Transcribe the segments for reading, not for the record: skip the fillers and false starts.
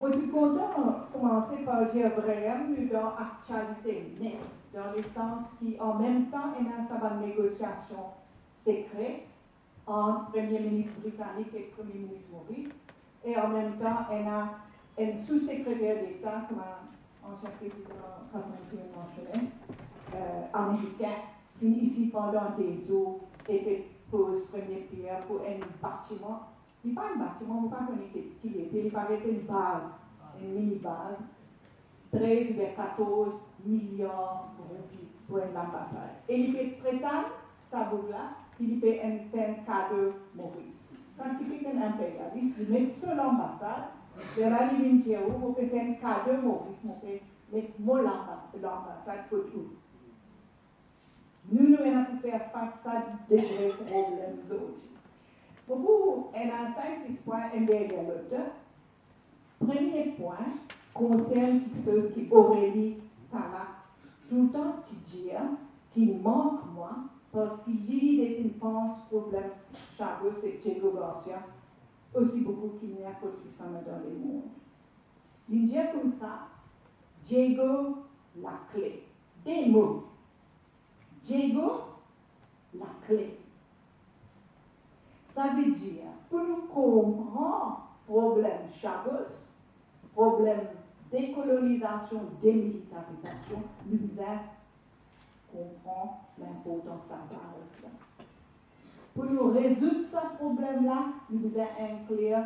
Je suis content de commencer par dire vraiment dans l'actualité nette, dans le sens qui, en même temps, il y a une négociation secrète entre le Premier ministre britannique et le Premier ministre Maurice, et en même temps, il y a un sous-secrétaire d'État, comme l'ancien président Constantine mentionné, américain, qui ici pendant des eaux et pose première pierre pour un bâtiment. Il n'est pas un bâtiment, on ne peut pas connaître qui il était, il paraît une base, une mini-base, 13 ou 14 milliards de roupies pour une ambassade. Et il peut prétendre, ça vaut là, qu'il peut un cadeau Maurice. C'est typique d'un impérialiste, il met sur l'ambassade, de la ligne de on peut faire un cadeau Maurice, on peut mettre l'ambassade pour tout. Nous avons faire face à des vrais problèmes aujourd'hui. Pour vous, il y a 5-6 points derrière l'autre. Premier point concerne quelque chose qui Aurélie Talat tout le temps dire, qui manque moi, parce qu'il y a des pense problème Chavos et Diego Garcia, aussi beaucoup qu'il n'y a pas de sang dans le monde. Il dit comme ça, Diego, la clé. Des mots. Diego, la clé. Ça veut dire, pour nous comprendre problème Chavos, problème décolonisation, démilitarisation, nous devons comprendre l'importance de sa base. Pour nous résoudre ce problème-là, nous devons inclure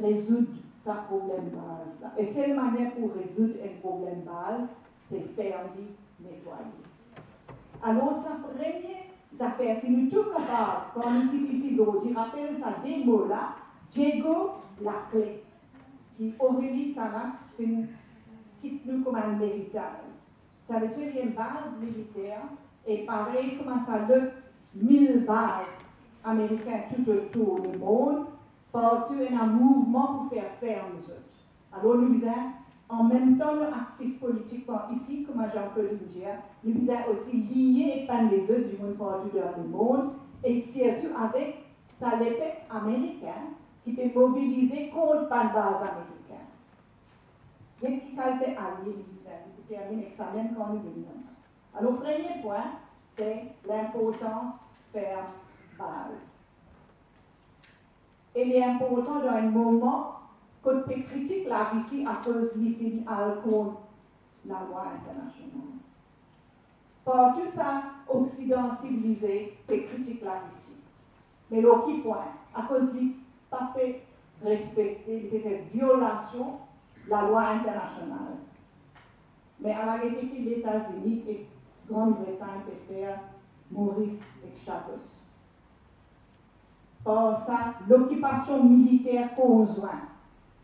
résoudre ce problème base. Et c'est la manière pour résoudre un problème base, c'est faire nettoyer. Alors, sa première affaire, si nous tout capables, quand nous utilisons, je rappelle ça des mots-là, Diego, la clé, qui Aurélie Talat quitte nous comme un héritage. Ça veut dire qu'il y a une base militaire, et pareil comme ça, le 1000 bases américaines tout autour du monde, partout il y a un mouvement pour faire faire les autres. Alors nous avons en même temps l'actif politiquement ici, comme Jean-Claude dit, nous avons aussi lié avec les autres du monde partout dans le monde, et surtout avec ça l'épée américaine qui peut mobiliser contre une base américaine. Il y a une qualité alliée, qui termine l'examen quand nous venons. Alors, le premier point, c'est l'importance de faire base. Et il est important dans un moment qu'on peut critiquer la Russie à cause de l'effet contre la loi internationale. Par tout ça, Occident civilisé peut critiquer la Russie. Mais l'autre point, à cause de pas respecter les violations de la loi internationale. Mais à la République des États-Unis et Grande-Bretagne peut faire Maurice et Chavos. Par ça, l'occupation militaire conjointe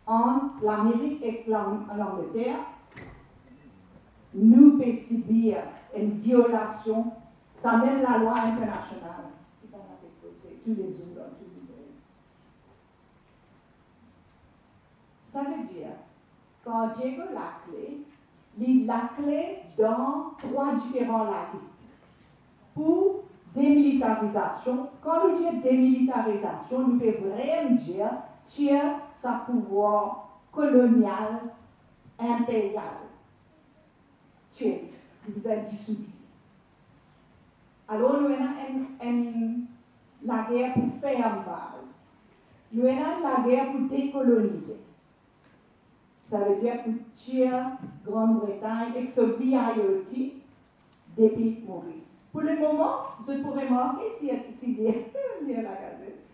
entre l'Amérique et l'Angleterre nous peut subir une violation sans même la loi internationale qui va poser tous les jours dans tous les pays. Ça veut dire, quand Diego la clé dans 3 différents lacunes. Pour démilitarisation, quand nous disons démilitarisation, nous pouvons vraiment dire tirer sa pouvoir colonial, impérial. Tuer, nous avons dissous. Alors, nous avons la guerre pour faire une base. Nous avons la guerre pour décoloniser. Ça veut dire pour tuer Grande-Bretagne et ce VIOT depuis Maurice. Pour le moment, je pourrais marquer s'il y a la gazette.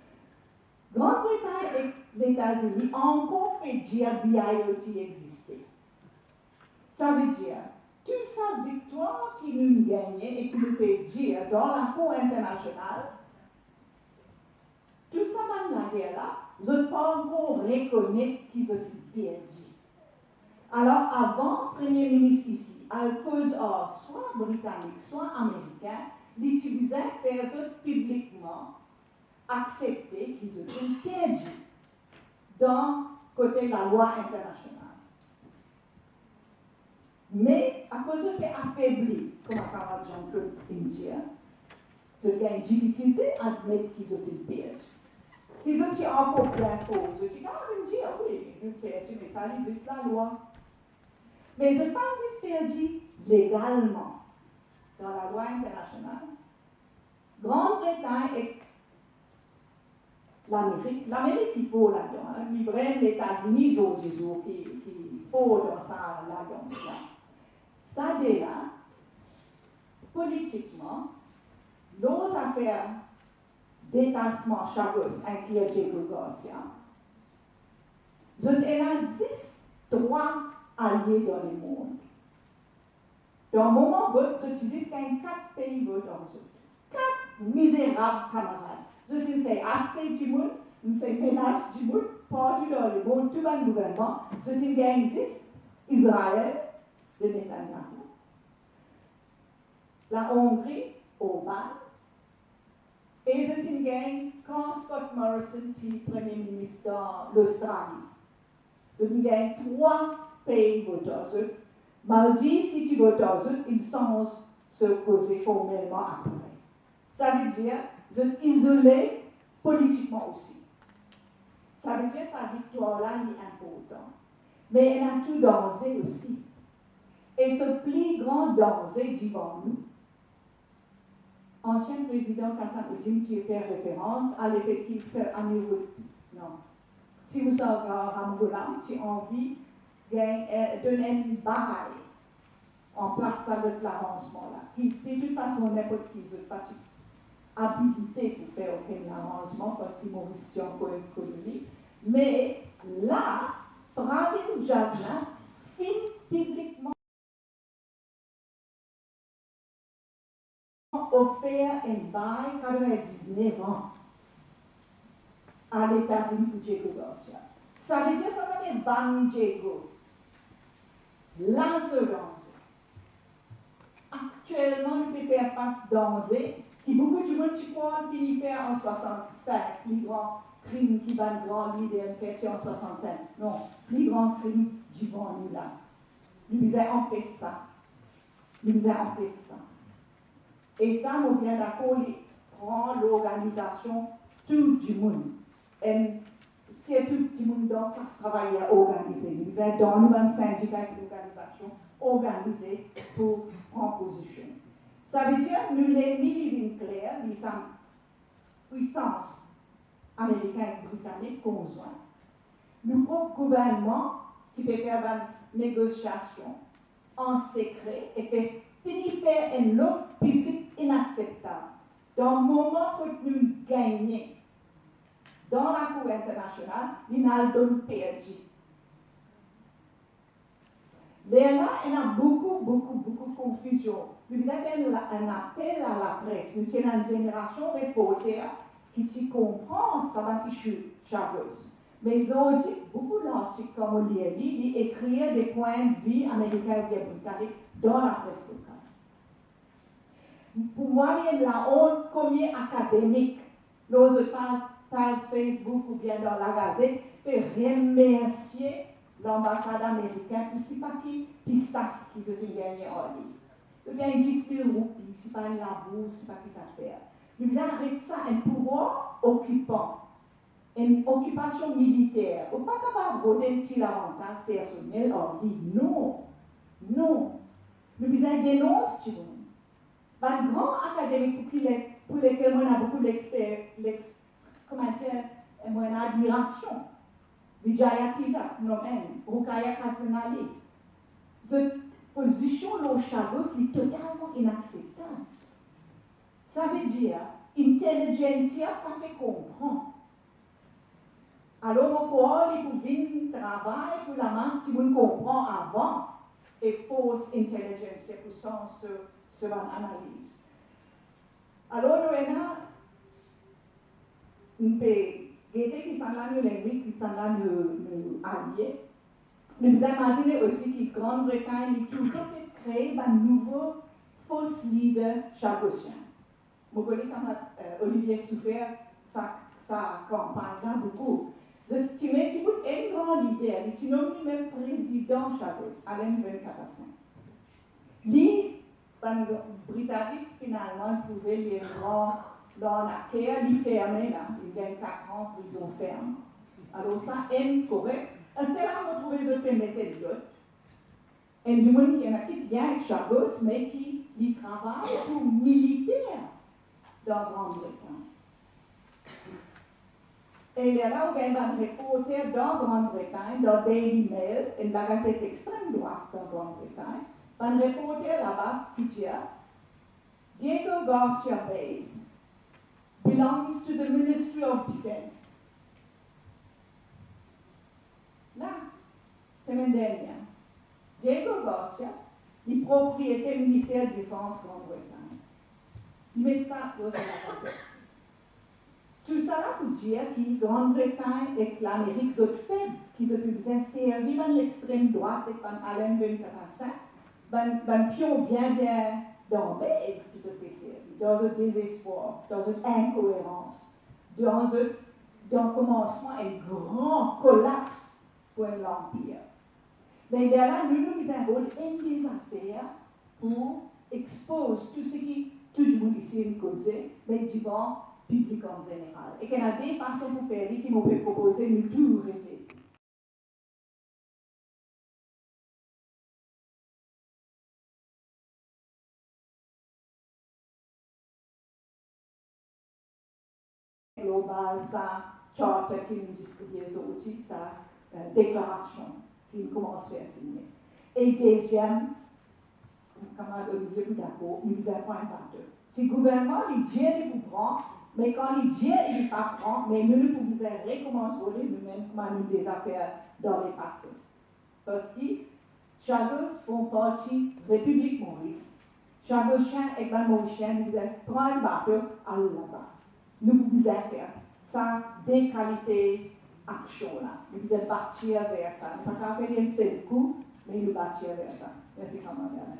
Grande-Bretagne et les États-Unis ont encore fait dire VIOT existait. Ça veut dire toute sa victoire qui nous gagnait et qui nous peut dire dans la Cour internationale, tout ça dans la guerre là, je ne peux pas encore reconnaître qu'ils ont perdu. Alors, avant, Premier ministre ici, à cause soit britannique, soit américain, l'utilisait faire publiquement accepter qu'ils ont perdu dans côté de la loi internationale. Mais, à cause de affaibli, comme a parlé Jean-Claude India, il y a une difficulté à admettre qu'ils ont perdu. Si je suis encore plein faux, je dis, ah, je me dis, ah oui, je fais, mais ça existe la loi. Mais je pense que c'est perdu légalement dans la loi internationale. Grande-Bretagne et l'Amérique il faut là-dedans, hein. Même les États-Unis, qui faut dans ça là-dedans. Ça déjà, politiquement, nos affaires détachement Chagos incluent Diego Garcia. Il existe 3 alliés dans le monde. Dans le moment où j'utilise 4 pays dans ce 4 misérables camarades. Je dis c'est aspect du monde, c'est menace du monde, partout dans le monde, tout le gouvernement. Je dis qu'il existe Israël, de Netanyahu, la Hongrie, Oman, et je dis qu'il quand Scott Morrison est Premier ministre de l'Australie. Je dis qu'il 3 pays votants. Maldives qui votants, ils sont se poser formellement après. Ça veut dire qu'ils isolés politiquement aussi. Ça veut dire que sa victoire-là est importante. Mais elle a tout danger aussi. Et ce plus grand danger devant nous, ancien président Kassan Oudin qui fait référence à l'effectif Amirut. Non. Si vous êtes encore Ramgolam, tu as envie de donner une bataille en place avec l'avancement-là. Qui, de toute façon, n'importe qui n'a pas habilité pour faire aucun avancement parce qu'ils m'ont resté encore économique. Mais là, Pravin Jagna filme publiquement offert un bail 99 ans à l'États-Unis pour Diego Garcia. Ça veut dire que ça s'appelle Ban Diego. L'insolence. Actuellement, nous pouvons faire face danger qui beaucoup de monde qui croient finit faire en 65, les grands crimes qui van grand leader fait en 65. Non, les grands crimes du vent nous là. Nous devons empêcher ça. Nous devons empêcher ça. Et ça, nous bien d'accord, prend l'organisation tout du monde. Et si tout le monde dans le travail organisé, nous sommes dans un syndicat d'organisation organisé pour prendre position. Ça veut dire que nous les militaires clairs, nous sommes puissance américaine et britannique conjointe. Nous propre gouvernement qui peut faire une négociation en secret et peut finir faire une offre publique inacceptable. Dans le moment que nous gagnons dans la Cour internationale, il n'a donné perdu. Là, il y a beaucoup de confusion. Nous avons un appel à la presse. Nous avons une génération de reporters qui comprend ça va fichu Chavez. Mais aujourd'hui, beaucoup d'articles comme on l'a dit, ils écrivent des points de vue américains et britanniques dans la presse locale. Pour moi, il y a la honte combien académique, nos pages Facebook ou bien dans la Gazette, peut remercier l'ambassade américaine pour ce pas qui pistache qui se sont gagnés en ligne. Ou bien 10 000 roupies, c'est pas la bourse, c'est pas qui ça fait. Nous arrêtons ça, un pouvoir occupant, une occupation militaire. On n'est pas capable de voter un petit avantage personnel en ligne. Non, non. Nous dénoncer tout le monde. Un grand académique pour lesquels on a beaucoup d'admiration. Vijayatila, Nomen, Rukaya Kasanali. Cette position, le Chagos, est totalement inacceptable. Ça veut dire, l'intelligentsia pas fait comprendre. Alors, on peut pour venir travailler pour la masse, tout le monde comprend avant, et fausse intelligentsia pour sens sur l'analyse. Alors, nous avons un pays qui sont là, nous l'ennemis, qui sont là, nous alliés. Nous imaginons aussi que Grande-Bretagne est toujours créé un nouveau fausse leader chagosien. Vous connaissez comme Olivier Souffert, sa campagne là beaucoup. Tu mets un grand leader, tu nommes même président Chagos, Alain Benkatassin. Lui, les Britanniques finalement trouvé les grands dans la terre, il fermé là, il gagne 4 ans, prison ferme. Alors ça, est correct. Est-ce que là, on trouve les autres méthodes d'autres? Et du monde qui y en a qui vient avec Chabos, mais qui travaille pour militaire dans Grande-Bretagne. Et il y a là où il y a un reporter dans Grande-Bretagne, dans Daily Mail, et la gazette extrême droite dans Grande-Bretagne, un reporter là-bas qui dit Diego Garcia Base belongs to the Ministry of Defense. Là, semaine dernière, Diego Garcia, il propriétaire du ministère de la Défense Grande-Bretagne. Il met ça dans la gazette. Tout ça là pour dire que Grande-Bretagne et l'Amérique sont faibles, qu'ils se faisaient servir dans l'extrême droite et par Alain Benkarassa, ben pion bien dans base qui se fait servir, dans un désespoir, dans une incohérence, dans un commencement, un grand collapse pour l'Empire. Mais il y a là, nous avons des affaires pour exposer tout ce qui, tout le monde ici est causé, mais devant public en général. Et qu'il y a des façons pour faire qui m'ont proposé, nous tout réfléchir. Global, sa charter qui nous discute aujourd'hui, sa déclaration qui commence à faire signer. Et deuxième, camarade Olivier Boudako, nous avons un partout. Si le gouvernement, il dit qu'il prend, mais quand il dit qu'il ne pas prendre, mais nous ne pouvons recommencer nous-mêmes comme des affaires dans le passé. Parce que Chagos font partie de la République Maurice. Chagos chien et la Mauricien, nous avons pris un bateau à là-bas. Nous pouvons faire ça, des qualités action là. Nous pouvons partir vers ça. Nous ne pouvons pas faire un seul coup, mais nous partir vers ça. Merci, camarade.